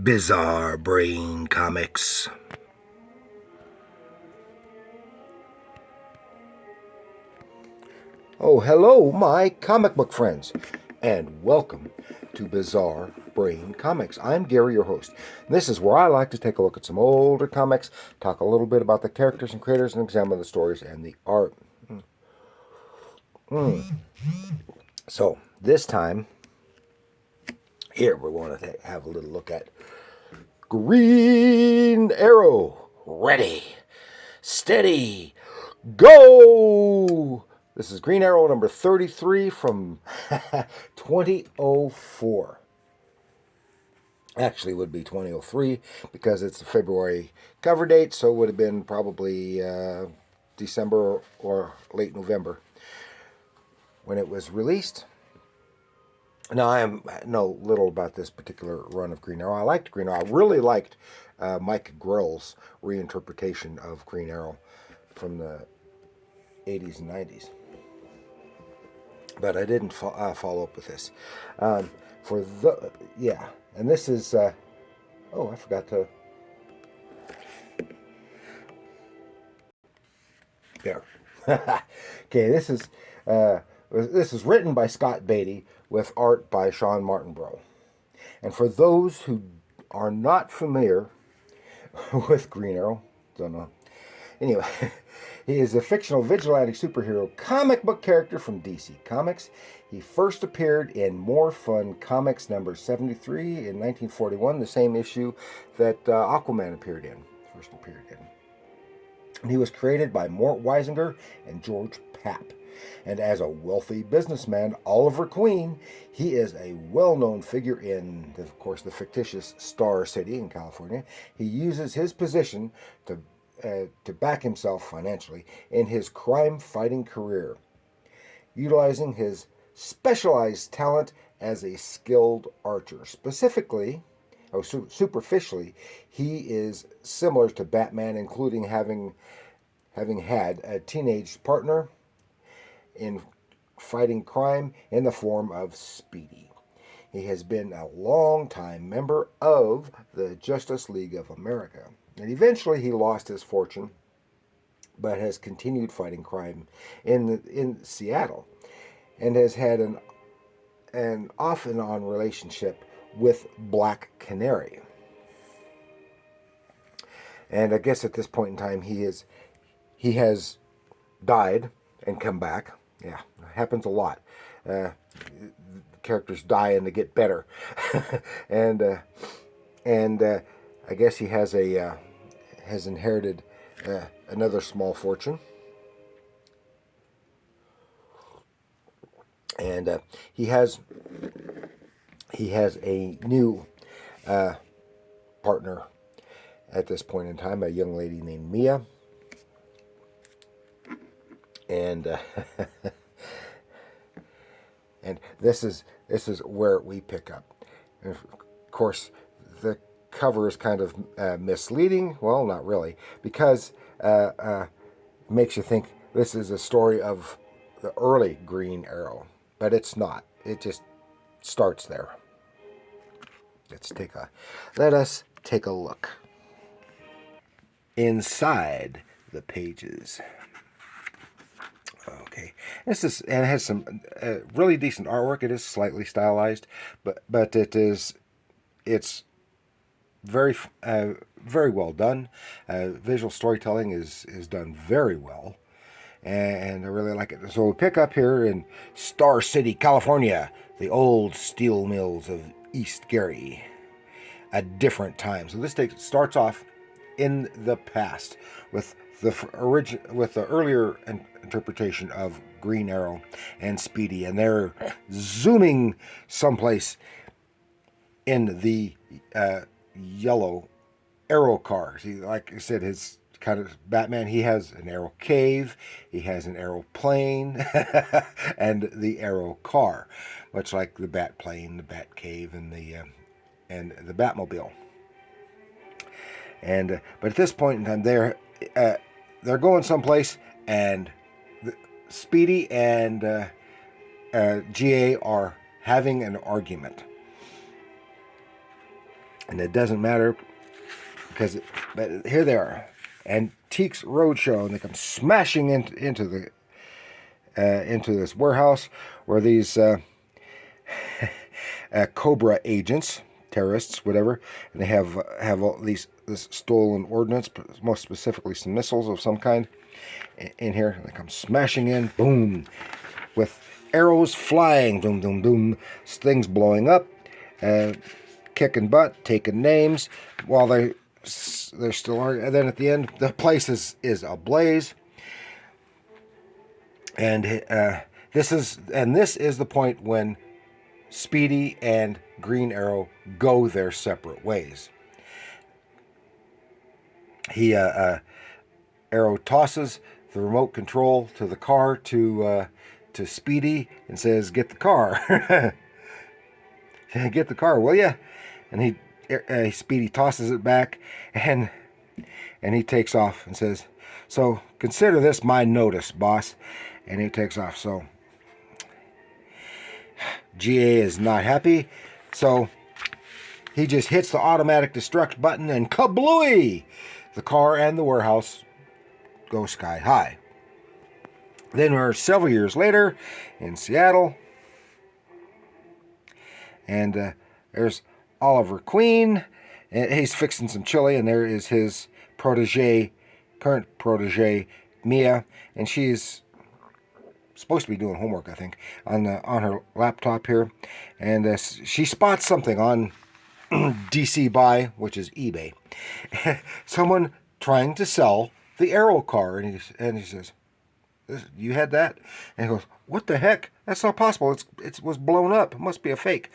Bizarre Brain Comics. Oh, hello, my comic book friends, and welcome to Bizarre Brain Comics. I'm Gary, your host. This is where I like to take a look at some older comics, talk a little bit about the characters and creators, and examine the stories and the art. So, this time, here we want to have a little look at Green Arrow. Ready, steady, go! This is Green Arrow number 33 from 2004. Actually, it would be 2003 because it's a February cover date, so it would have been probably December or late November when it was released. Now, I know little about this particular run of Green Arrow. I liked Green Arrow. I really liked Mike Grell's reinterpretation of Green Arrow from the 80s and 90s. But I didn't follow up with this. And this is, I forgot to, there. Okay, this is written by Scott Beatty with art by Shawn Martinbrough. And for those who are not familiar with Green Arrow, don't know. Anyway, he is a fictional vigilante superhero comic book character from DC Comics. He first appeared in More Fun Comics number 73 in 1941, the same issue that Aquaman first appeared in. And he was created by Mort Weisinger and George Papp. And as a wealthy businessman, Oliver Queen, he is a well-known figure in, of course, the fictitious Star City in California. He uses his position to back himself financially in his crime-fighting career, utilizing his specialized talent as a skilled archer. Superficially, he is similar to Batman, including having had a teenage partner in fighting crime in the form of Speedy. He has been a long-time member of the Justice League of America. And eventually he lost his fortune, but has continued fighting crime in Seattle, and has had an off and on relationship with Black Canary. And I guess at this point in time he has died and come back. Yeah, it happens a lot. Characters die and they get better, and I guess he has inherited another small fortune, and he has a new partner at this point in time, a young lady named Mia. And and this is where we pick up. And of course, the cover is kind of misleading. Well, not really, because it makes you think this is a story of the early Green Arrow, but it's not. It just starts there. Let us take a look inside the pages. Okay, it has some really decent artwork. It is slightly stylized, but it's very very well done. Visual storytelling is done very well, and I really like it. So we pick up here in Star City, California, the old steel mills of East Gary, a different time. So this starts off in the past with the earlier interpretation of Green Arrow and Speedy, and they're zooming someplace in the yellow arrow car. See, like I said, his kind of Batman, he has an arrow cave, he has an arrow plane, and the arrow car, much like the Bat plane, the Bat cave, and the Batmobile. And but at this point in time, they're going someplace, and Speedy and GA are having an argument. And it doesn't matter but here they are, Antiques Roadshow, and they come smashing into this warehouse where these Cobra agents, terrorists, whatever, and they have all this stolen ordnance, most specifically some missiles of some kind, in here. And they come smashing in, boom, with arrows flying, doom, doom, doom, things blowing up, kicking butt, taking names, while they're still arguing. And then at the end, the place is ablaze. And this is the point when Speedy and Green Arrow go their separate ways. Arrow tosses the remote control to the car to Speedy and says, "Get the car, get the car, will ya?" And Speedy tosses it back, and he takes off and says, "So consider this my notice, boss." And he takes off. So GA is not happy, so he just hits the automatic destruct button, and kablooey! The car and the warehouse go sky high. Then we're several years later in Seattle, and there's Oliver Queen, and he's fixing some chili, and there is his current protege, Mia, and she's supposed to be doing homework, I think, on her laptop here, and she spots something on DC Buy, which is eBay, someone trying to sell the Arrow car, and he says, "You had that?" And he goes, "What the heck? That's not possible. It was blown up. It must be a fake."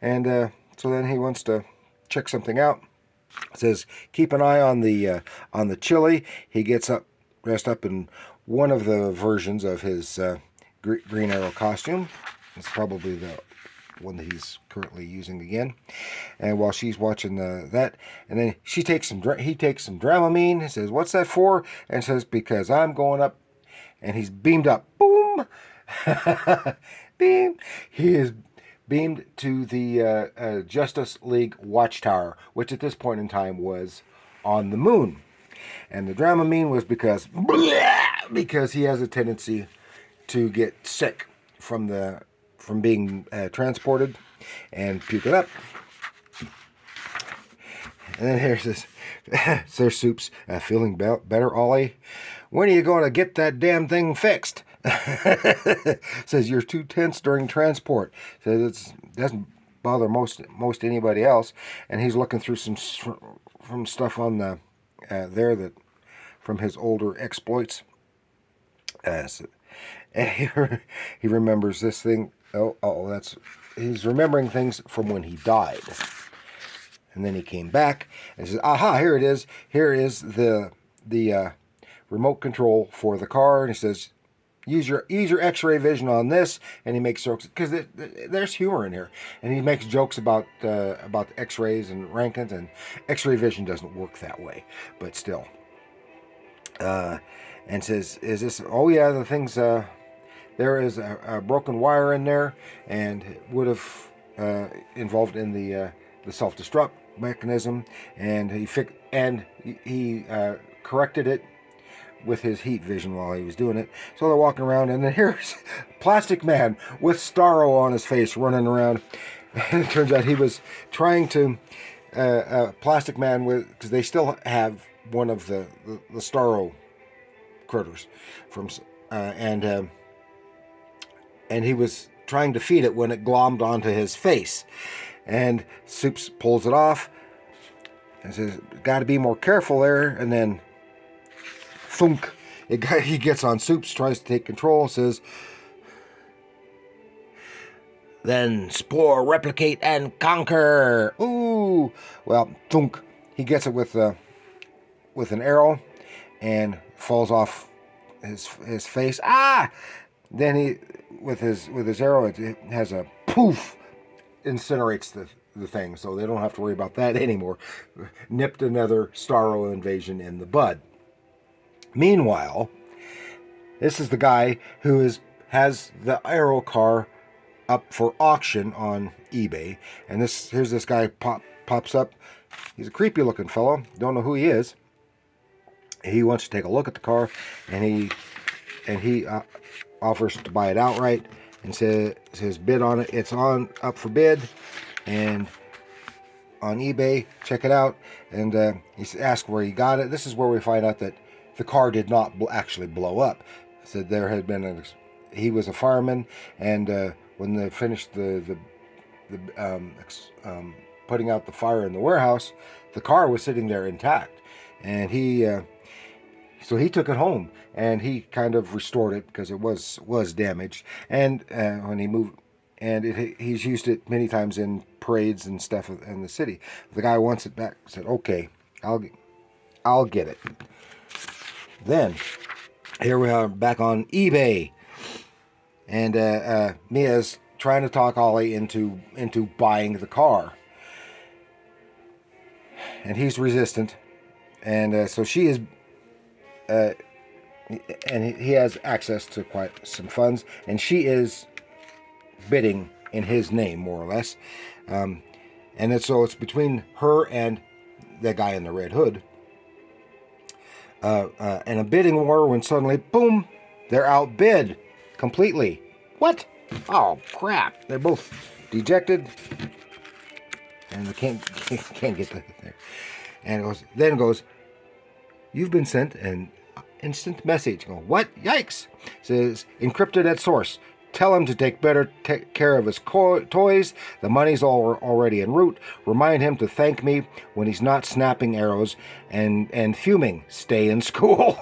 And so then he wants to check something out. It says, "Keep an eye on the chili." He gets dressed up in one of the versions of his Green Arrow costume. It's probably the one that he's currently using again. And while she's watching that, and then he takes some Dramamine. He says, "What's that for?" And says, "Because I'm going up." And he's beamed up. Boom! Beam! He is beamed to the Justice League Watchtower, which at this point in time was on the moon. And the Dramamine was because he has a tendency to get sick from being transported and puke it up. And then here's this, Sir Soups, feeling better, Ollie? When are you going to get that damn thing fixed? Says, "You're too tense during transport." Says it doesn't bother most anybody else. And he's looking through from stuff on the there that from his older exploits. And he remembers this thing. He's remembering things from when he died. And then he came back and says, "Aha, here it is. Here is the remote control for the car." And he says, use your X-ray vision on this." And he makes jokes because there's humor in here, and he makes jokes about the X-rays and Rankins, and X-ray vision doesn't work that way, but still. And says, "Is this? Oh yeah, the thing's there is a broken wire in there, and it would have involved in the self-destruct mechanism, and he corrected it with his heat vision while he was doing it." So they're walking around, and then here's Plastic Man with Starro on his face running around. And it turns out he was trying to Plastic Man because they still have one of the Starro critters from and he was trying to feed it when it glommed onto his face. And Soups pulls it off and says, "Got to be more careful there." And then, thunk, he gets on Soups, tries to take control, and says, "Then spore, replicate, and conquer." Ooh! Well, thunk, he gets it with an arrow and falls off his face. Ah! Then he, with his arrow, it has a poof, incinerates the thing, so they don't have to worry about that anymore. Nipped another Starro invasion in the bud. Meanwhile, This is the guy who has the Arrow car up for auction on eBay, and here's this guy pops up. He's a creepy looking fellow. Don't know who he is. He wants to take a look at the car, and he offers to buy it outright, and says bid on it. It's up for bid, and on eBay, check it out. And he asked where he got it. This is where we find out that the car did not actually blow up. Said there had been he was a fireman, and when they finished putting out the fire in the warehouse, the car was sitting there intact, and so he took it home and he kind of restored it because it was damaged. And when he moved, and he's used it many times in parades and stuff in the city. The guy wants it back. Said, "Okay, I'll get it." Then here we are back on eBay, and Mia's trying to talk Ollie into buying the car, and he's resistant, and so she is. And he has access to quite some funds, and she is bidding in his name, more or less. And so it's between her and the guy in the red hood. And a bidding war when suddenly, boom, they're outbid completely. What? Oh, crap. They're both dejected. And they can't get there. And it goes, "You've been sent an instant message." Go, "What? Yikes!" It says, "Encrypted at source. Tell him to take better care of his toys. The money's already en route. Remind him to thank me when he's not snapping arrows and fuming. Stay in school."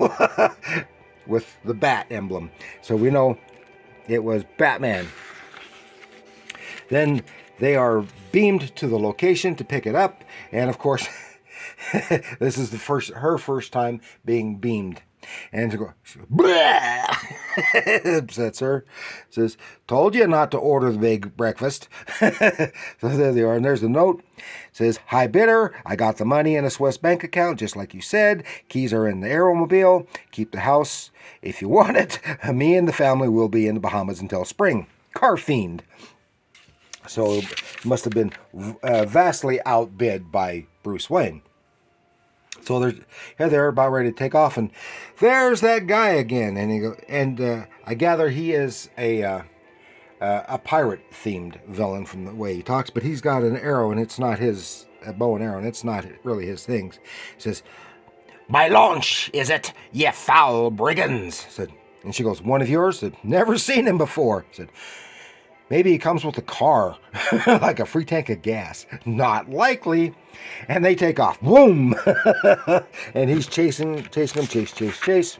With the bat emblem. So we know it was Batman. Then they are beamed to the location to pick it up. And of course, this is her first time being beamed. And she goes, upsets her. Says, "Told you not to order the big breakfast." So there they are. And there's the note. Says, "Hi bidder, I got the money in a Swiss bank account, just like you said. Keys are in the Aeromobile. Keep the house if you want it. Me and the family will be in the Bahamas until spring. Car fiend." So it must have been vastly outbid by Bruce Wayne. So they're about ready to take off, and there's that guy again. And I gather he is a pirate-themed villain from the way he talks, but he's got an arrow, and it's not his bow and arrow, and it's not really his thing. He says, "My launch, is it, ye foul brigands?" Said, and she goes, "One of yours?" Said, "Never seen him before." Said, "Maybe he comes with a car, like a free tank of gas." "Not likely." And they take off. Boom! And he's chasing them, chase.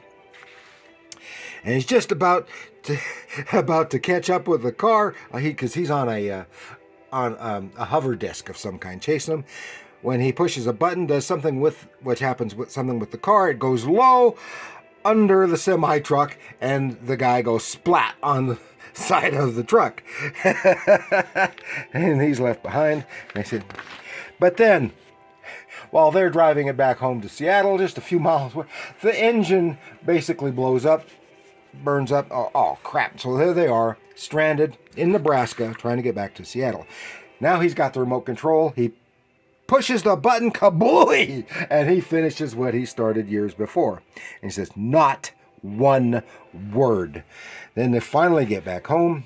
And he's just about to catch up with the car, because he's on a hover disc of some kind, chasing him. When he pushes a button, does something which happens with something with the car. It goes low under the semi truck, and the guy goes splat on the side of the truck. And he's left behind. And I said, but then, while they're driving it back home to Seattle, just a few miles away, the engine basically blows up, burns up. Oh, crap. So there they are, stranded in Nebraska, trying to get back to Seattle. Now he's got the remote control. He pushes the button, kablooey, and he finishes what he started years before. And he says, "Not one word." Then they finally get back home,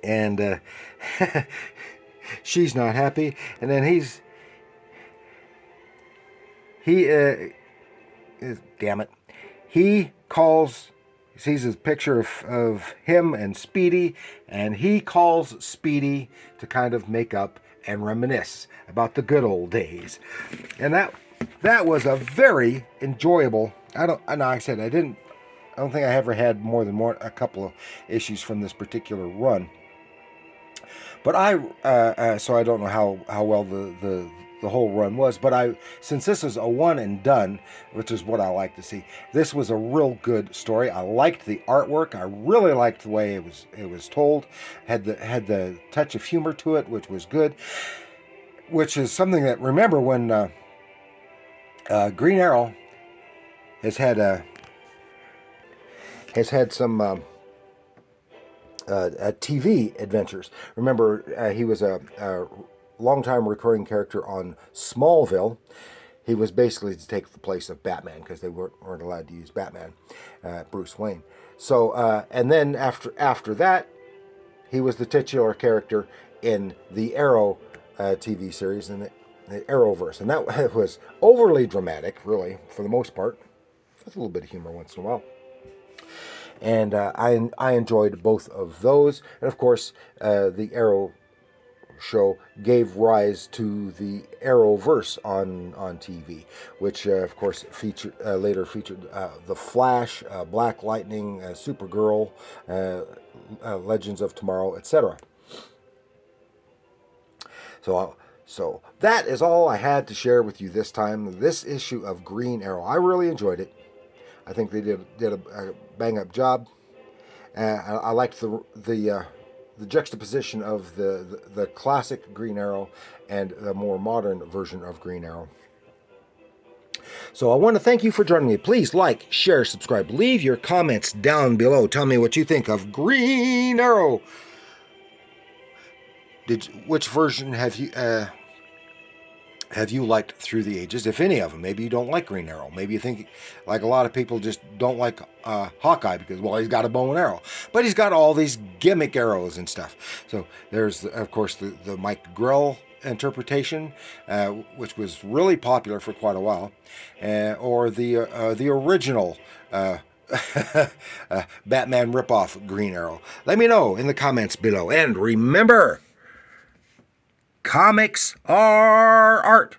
and she's not happy. And then damn it, he sees a picture of him and Speedy, and he calls Speedy to kind of make up and reminisce about the good old days. And that was a very enjoyable. I don't think I ever had more than a couple of issues from this particular run. But so I don't know how well the whole run was. But since this is a one and done, which is what I like to see, this was a real good story. I liked the artwork. I really liked the way it was told. Had the touch of humor to it, which was good. Which is something that, remember when Green Arrow has had has had some TV adventures. Remember, he was a longtime recurring character on Smallville. He was basically to take the place of Batman because they weren't allowed to use Batman, Bruce Wayne. So, and then after that, he was the titular character in the Arrow TV series in the Arrowverse, and that was overly dramatic, really, for the most part, with a little bit of humor once in a while. And I enjoyed both of those, and of course, the Arrow show gave rise to the Arrowverse on TV, which of course later featured the Flash, Black Lightning, Supergirl, Legends of Tomorrow, etc. So that is all I had to share with you this time. This issue of Green Arrow, I really enjoyed it. I think they did a bang up job. I liked the juxtaposition of the classic Green Arrow and the more modern version of Green Arrow. So I want to thank you for joining me. Please like, share, subscribe. Leave your comments down below. Tell me what you think of Green Arrow. Which version have you liked through the ages, if any of them? Maybe you don't like Green Arrow. Maybe you think, like a lot of people, just don't like Hawkeye because, well, he's got a bow and arrow. But he's got all these gimmick arrows and stuff. So there's, of course, the Mike Grell interpretation, which was really popular for quite a while, or the original Batman ripoff Green Arrow. Let me know in the comments below. And remember, comics are art.